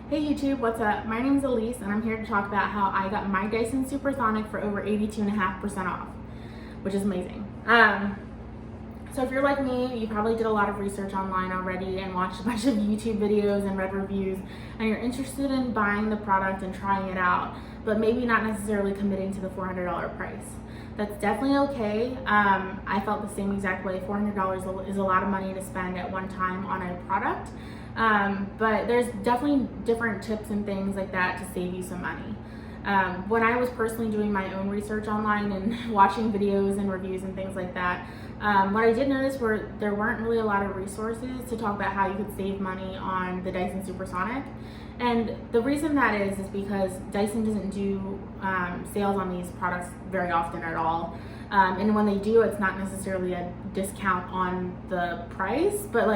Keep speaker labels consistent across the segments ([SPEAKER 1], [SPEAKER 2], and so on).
[SPEAKER 1] Hey YouTube, what's up? My name is Elise and I'm here to talk about how I got my Dyson Supersonic for over 82.5% off, which is amazing. So if you're like me, you probably did a lot of research online already and watched a bunch of YouTube videos and read reviews, and you're interested in buying the product and trying it out, but maybe not necessarily committing to the $400 price. That's definitely okay. I felt the same exact way. $400 is a lot of money to spend at one time on a product. But there's definitely different tips and things like that to save you some money. When I was personally doing my own research online and watching videos and reviews and things like that, what I did notice were there weren't really a lot of resources to talk about how you could save money on the Dyson Supersonic. And the reason that is because Dyson doesn't do sales on these products very often at all. And when they do, it's not necessarily a discount on the price, but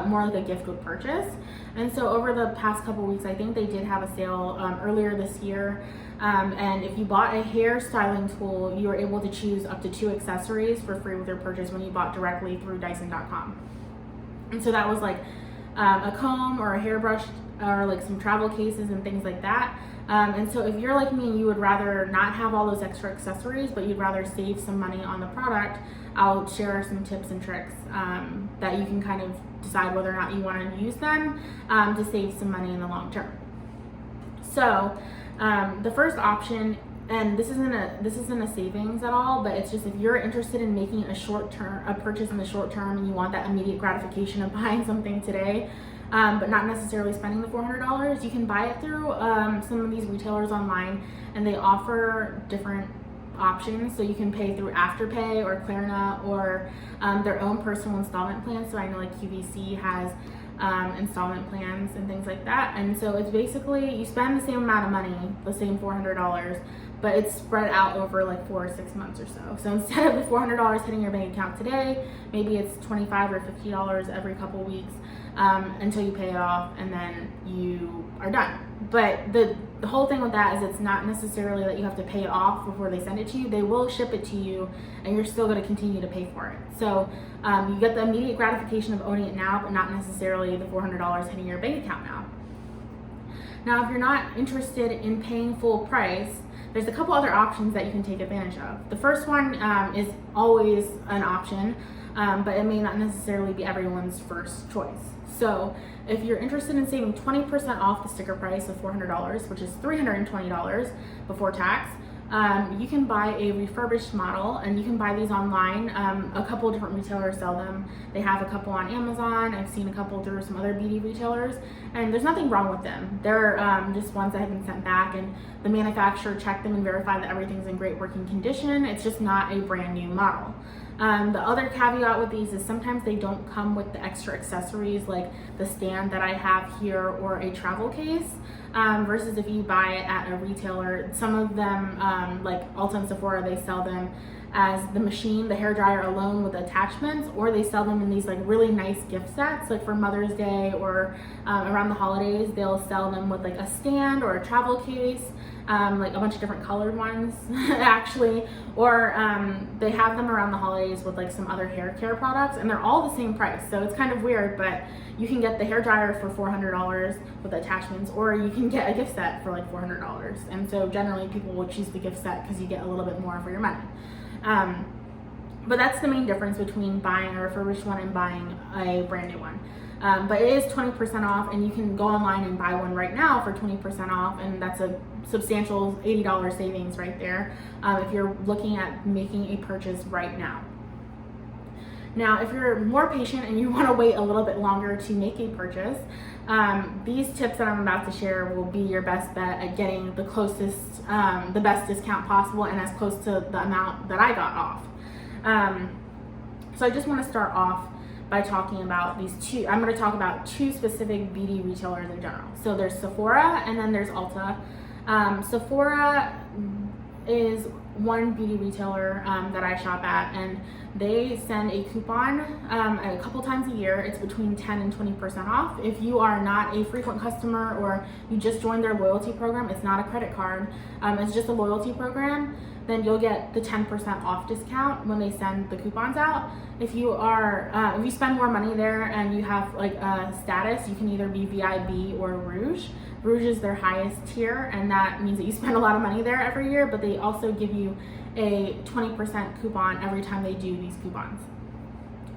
[SPEAKER 1] more like a gift with purchase. And so over the past couple weeks, I think they did have a sale earlier this year. And if you bought a hair styling tool, you were able to choose up to 2 accessories for free with your purchase when you bought directly through Dyson.com. And so that was like a comb or a hairbrush or like some travel cases and things like that. And so if you're like me and you would rather not have all those extra accessories, but you'd rather save some money on the product, I'll share some tips and tricks that you can kind of decide whether or not you want to use them to save some money in the long term. So the first option, and this isn't a savings at all, but it's just if you're interested in making a purchase in the short term and you want that immediate gratification of buying something today, but not necessarily spending the $400, you can buy it through some of these retailers online, and they offer different options. So you can pay through Afterpay or Klarna or their own personal installment plans. So I know like QVC has installment plans and things like that. And so it's basically you spend the same amount of money, the same $400, but it's spread out over like 4 or 6 months or so. So instead of the $400 hitting your bank account today, maybe it's $25 or $50 every couple weeks until you pay it off, and then you are done. But the whole thing with that is it's not necessarily that you have to pay it off before they send it to you. They will ship it to you, and you're still going to continue to pay for it. So you get the immediate gratification of owning it now, but not necessarily the $400 hitting your bank account now. Now, if you're not interested in paying full price, there's a couple other options that you can take advantage of. The first one is always an option, but it may not necessarily be everyone's first choice. So if you're interested in saving 20% off the sticker price of $400, which is $320 before tax, you can buy a refurbished model, and you can buy these online. A couple of different retailers sell them. They have a couple on Amazon. I've seen a couple through some other beauty retailers, and there's nothing wrong with them. They're just ones that have been sent back, and the manufacturer checked them and verified that everything's in great working condition. It's just not a brand new model. The other caveat with these is sometimes they don't come with the extra accessories like the stand that I have here or a travel case, versus if you buy it at a retailer. Some of them, like Ulta and Sephora, they sell them as the machine, the hair dryer alone with attachments, or they sell them in these like really nice gift sets, like for Mother's Day or around the holidays. They'll sell them with like a stand or a travel case, like a bunch of different colored ones actually, or they have them around the holidays with like some other hair care products, and they're all the same price. So it's kind of weird, but you can get the hair dryer for $400 with attachments, or you can get a gift set for like $400. And so generally people will choose the gift set because you get a little bit more for your money. But that's the main difference between buying a refurbished one and buying a brand new one. But it is 20% off, and you can go online and buy one right now for 20% off, and that's a substantial $80 savings right there if you're looking at making a purchase right now. Now, if you're more patient and you want to wait a little bit longer to make a purchase, these tips that I'm about to share will be your best bet at getting the closest, the best discount possible and as close to the amount that I got off. So I just want to start off by talking about these two. I'm going to talk about 2 specific beauty retailers in general. So there's Sephora and then there's Ulta. Sephora is one beauty retailer that I shop at, and they send a coupon a couple times a year. It's between 10 and 20% off. If you are not a frequent customer or you just joined their loyalty program, it's not a credit card, it's just a loyalty program, then you'll get the 10% off discount when they send the coupons out. If you are, if you spend more money there and you have like a status, you can either be VIB or Rouge. Rouge is their highest tier, and that means that you spend a lot of money there every year, but they also give you a 20% coupon every time they do these coupons.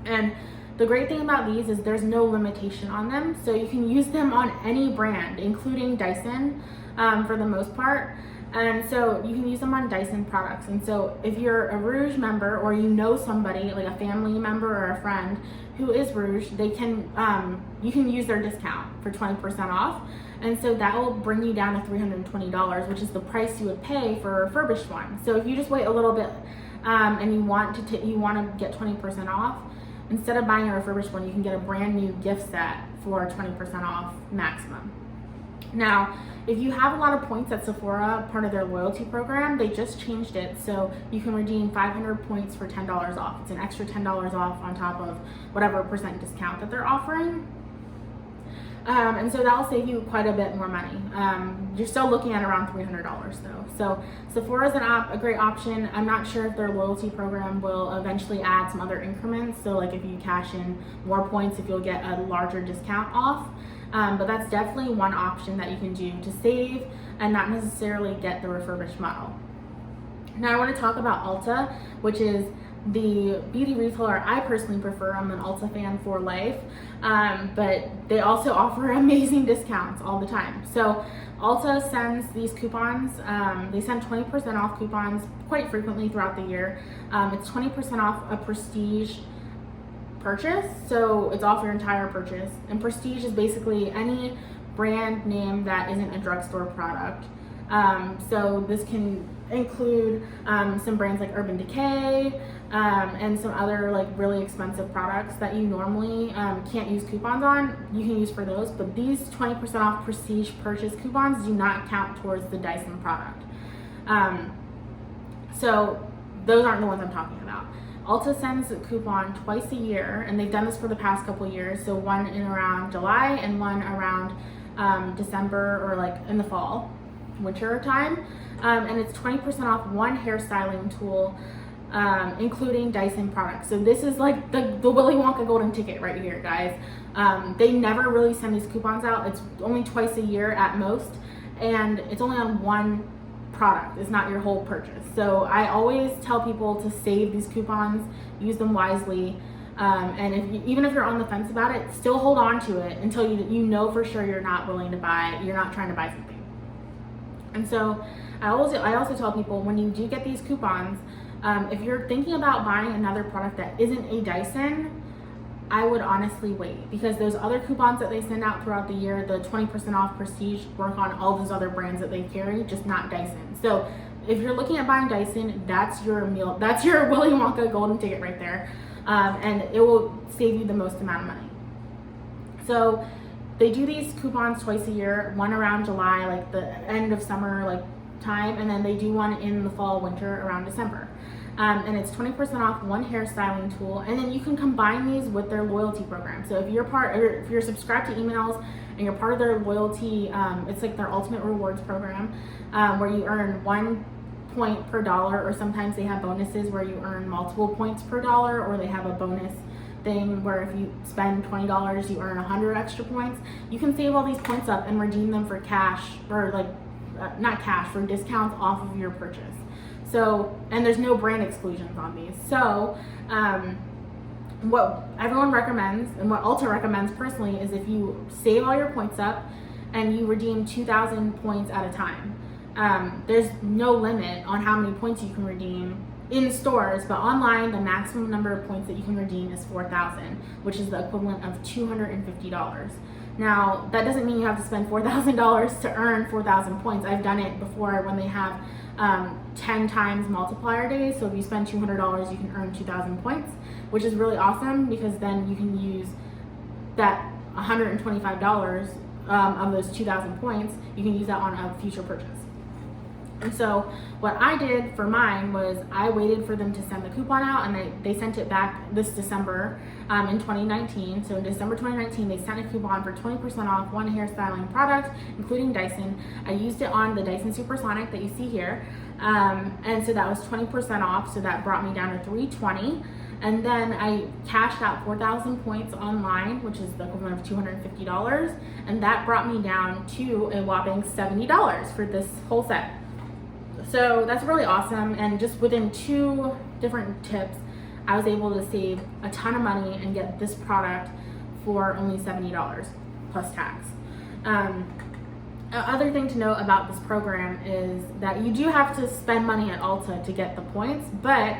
[SPEAKER 1] And the great thing about these is there's no limitation on them, so you can use them on any brand, including Dyson for the most part. And so you can use them on Dyson products. And so if you're a Rouge member or you know somebody, like a family member or a friend who is Rouge, they can you can use their discount for 20% off. And so that will bring you down to $320, which is the price you would pay for a refurbished one. So if you just wait a little bit and you want to get 20% off, instead of buying a refurbished one, you can get a brand new gift set for 20% off maximum. Now, if you have a lot of points at Sephora, part of their loyalty program, they just changed it so you can redeem 500 points for $10 off. It's an extra $10 off on top of whatever percent discount that they're offering. And so that'll save you quite a bit more money. You're still looking at around $300 though. So Sephora is a great option. I'm not sure if their loyalty program will eventually add some other increments. So like if you cash in more points, if you'll get a larger discount off. But that's definitely one option that you can do to save and not necessarily get the refurbished model. Now I want to talk about Ulta, which is the beauty retailer I personally prefer. I'm an Ulta fan for life, but they also offer amazing discounts all the time. So Ulta sends these coupons. They send 20% off coupons quite frequently throughout the year. It's 20% off a prestige purchase, so it's off your entire purchase. And prestige is basically any brand name that isn't a drugstore product. So this can include some brands like Urban Decay and some other like really expensive products that you normally can't use coupons on. You can use for those, but these 20% off prestige purchase coupons do not count towards the Dyson product. So those aren't the ones I'm talking about. Ulta sends a coupon twice a year, and they've done this for the past couple years. So one in around July and one around December or like in the fall, winter time. And it's 20% off one hairstyling tool, including Dyson products. So this is like the Willy Wonka golden ticket right here, guys. They never really send these coupons out. It's only twice a year at most, and it's only on one product. It's not your whole purchase. So I always tell people to save these coupons, use them wisely, and even if you're on the fence about it, still hold on to it until you know for sure you're not trying to buy something. And so I also tell people, when you do get these coupons, if you're thinking about buying another product that isn't a Dyson, I would honestly wait, because those other coupons that they send out throughout the year, the 20% off prestige, work on all those other brands that they carry, just not Dyson. So if you're looking at buying Dyson, that's your Willy Wonka golden ticket right there, and it will save you the most amount of money. So they do these coupons twice a year, one around July, like the end of summer like time, and then they do one in the fall, winter around December. And it's 20% off one hairstyling tool, and then you can combine these with their loyalty program. So if you're subscribed to emails and you're part of their loyalty, it's like their ultimate rewards program, where you earn 1 point per dollar, or sometimes they have bonuses where you earn multiple points per dollar, or they have a bonus thing where if you spend $20 you earn 100 extra points. You can save all these points up and redeem them for cash, or like not cash, for discounts off of your purchase. So, and there's no brand exclusions on these. So what everyone recommends, and what Ulta recommends personally, is if you save all your points up and you redeem 2,000 points at a time. There's no limit on how many points you can redeem in stores, but online the maximum number of points that you can redeem is 4,000, which is the equivalent of $250. Now, that doesn't mean you have to spend $4,000 to earn 4,000 points. I've done it before when they have 10 times multiplier days. So if you spend $200, you can earn 2,000 points, which is really awesome, because then you can use that $125 of those 2,000 points. You can use that on a future purchase. And so what I did for mine was I waited for them to send the coupon out, and they sent it back this December in 2019. So in December 2019, they sent a coupon for 20% off one hairstyling product, including Dyson. I used it on the Dyson Supersonic that you see here. And so that was 20% off. So that brought me down to $320. And then I cashed out 4,000 points online, which is the equivalent of $250. And that brought me down to a whopping $70 for this whole set. So that's really awesome. And just within 2 different tips, I was able to save a ton of money and get this product for only $70 plus tax. Other thing to note about this program is that you do have to spend money at Ulta to get the points, but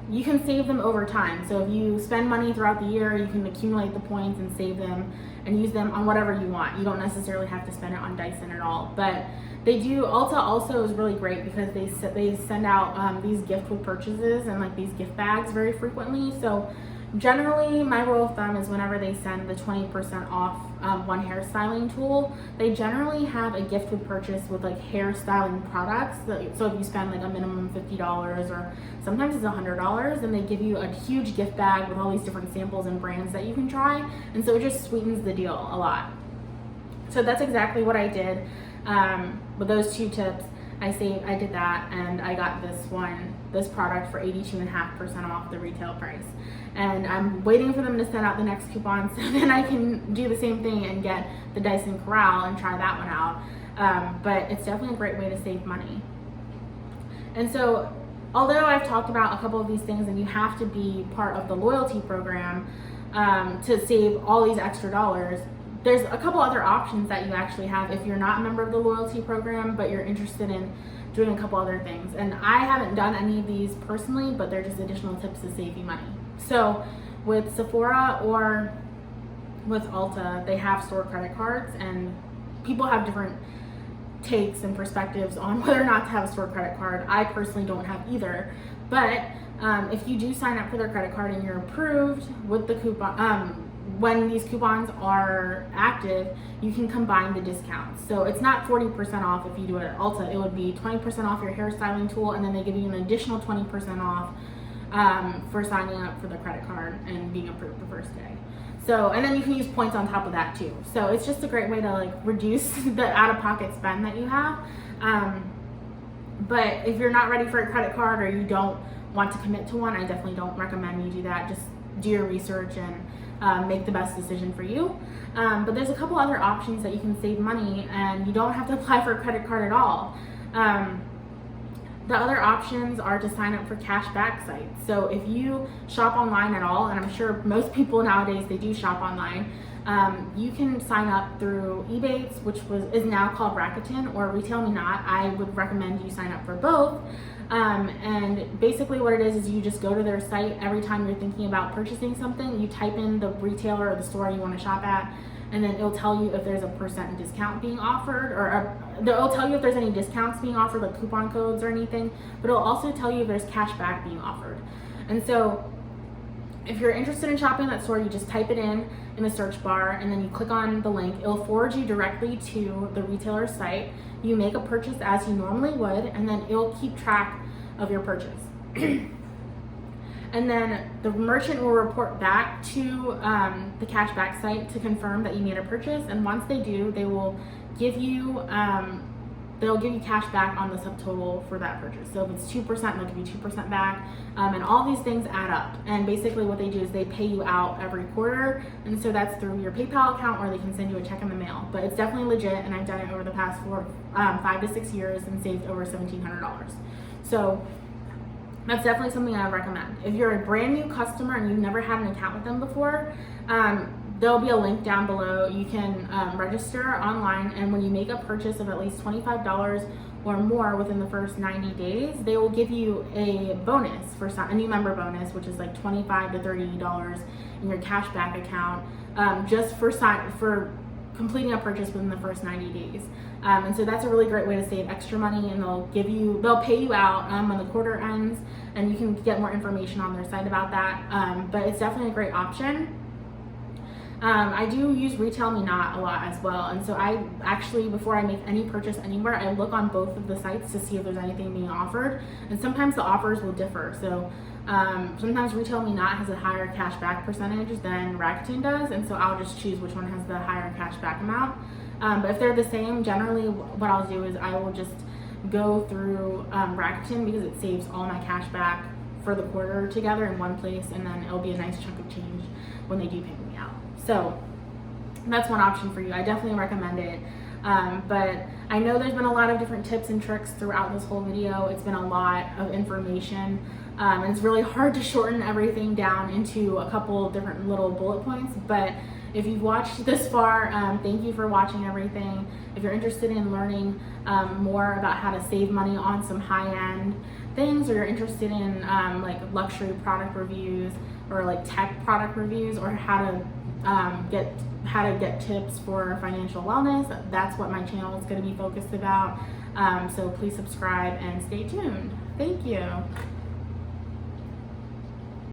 [SPEAKER 1] you can save them over time. So if you spend money throughout the year, you can accumulate the points and save them and use them on whatever you want. You don't necessarily have to spend it on Dyson at all. But they do, Ulta also is really great because they send out these gift with purchases and like these gift bags very frequently. So generally, my rule of thumb is whenever they send the 20% off one hairstyling tool, they generally have a gift with purchase with like hairstyling products. So if you spend like a minimum $50 or sometimes it's $100, then they give you a huge gift bag with all these different samples and brands that you can try. And so it just sweetens the deal a lot. So that's exactly what I did with those 2 tips. I did that, and I got this product for 82.5% off the retail price. And I'm waiting for them to send out the next coupon so then I can do the same thing and get the Dyson Corral and try that one out. But it's definitely a great way to save money. And so, although I've talked about a couple of these things and you have to be part of the loyalty program to save all these extra dollars, there's a couple other options that you actually have if you're not a member of the loyalty program, but you're interested in doing a couple other things. And I haven't done any of these personally, but they're just additional tips to save you money. So with Sephora or with Ulta, they have store credit cards, and people have different takes and perspectives on whether or not to have a store credit card. I personally don't have either, but if you do sign up for their credit card and you're approved with the coupon, when these coupons are active, you can combine the discounts. So it's not 40% off if you do it at Ulta. It would be 20% off your hairstyling tool, and then they give you an additional 20% off for signing up for the credit card and being approved the first day. So, and then you can use points on top of that too. So it's just a great way to like reduce the out-of-pocket spend that you have. But if you're not ready for a credit card or you don't want to commit to one, I definitely don't recommend you do that. Just do your research and make the best decision for you. But there's a couple other options that you can save money, and you don't have to apply for a credit card at all. The other options are to sign up for cashback sites. So if you shop online at all, and I'm sure most people nowadays, they do shop online, you can sign up through Ebates, which is now called Rakuten, or Retail Me Not. I would recommend you sign up for both. And basically what it is you just go to their site every time you're thinking about purchasing something. You type in the retailer or the store you want to shop at, and then it'll tell you if there's a % discount being offered, or it'll tell you if there's any discounts being offered, like coupon codes or anything, but it'll also tell you if there's cash back being offered. And so if you're interested in shopping at that store, you just type it in the search bar, and then you click on the link. It'll forward you directly to the retailer's site. You make a purchase as you normally would, and then it'll keep track of your purchase. And then the merchant will report back to the cashback site to confirm that you made a purchase. And once they do, they will give you cash back on the subtotal for that purchase. So if it's 2%, they'll give you 2% back. And all these things add up. And basically what they do is they pay you out every quarter. And so that's through your PayPal account, or they can send you a check in the mail. But it's definitely legit, and I've done it over the past 5 to 6 years and saved over $1,700. So that's definitely something I would recommend. If you're a brand new customer and you've never had an account with them before, there'll be a link down below. You can register online, and when you make a purchase of at least $25 or more within the first 90 days, they will give you a bonus, a new member bonus, which is like $25 to $30 in your cashback account, just for completing a purchase within the first 90 days. And so that's a really great way to save extra money, and they'll pay you out when the quarter ends, and you can get more information on their site about that. But it's definitely a great option. I do use Retail Me Not a lot as well, and so I actually, before I make any purchase anywhere, I look on both of the sites to see if there's anything being offered, and sometimes the offers will differ. So sometimes Retail Me Not has a higher cash back percentage than Rakuten does, and so I'll just choose which one has the higher cash back amount. But if they're the same, generally what I'll do is I will just go through Rakuten, because it saves all my cash back for the quarter together in one place, and then it'll be a nice chunk of change when they do pay me out. So that's one option for you. I definitely recommend it. But I know there's been a lot of different tips and tricks throughout this whole video. It's been a lot of information, and it's really hard to shorten everything down into a couple different little bullet points. But if you've watched this far, thank you for watching everything. If you're interested in learning more about how to save money on some high-end things, or you're interested in like luxury product reviews, or like tech product reviews, or how to get tips for financial wellness, that's what my channel is going to be focused about. So please subscribe and stay tuned. Thank you.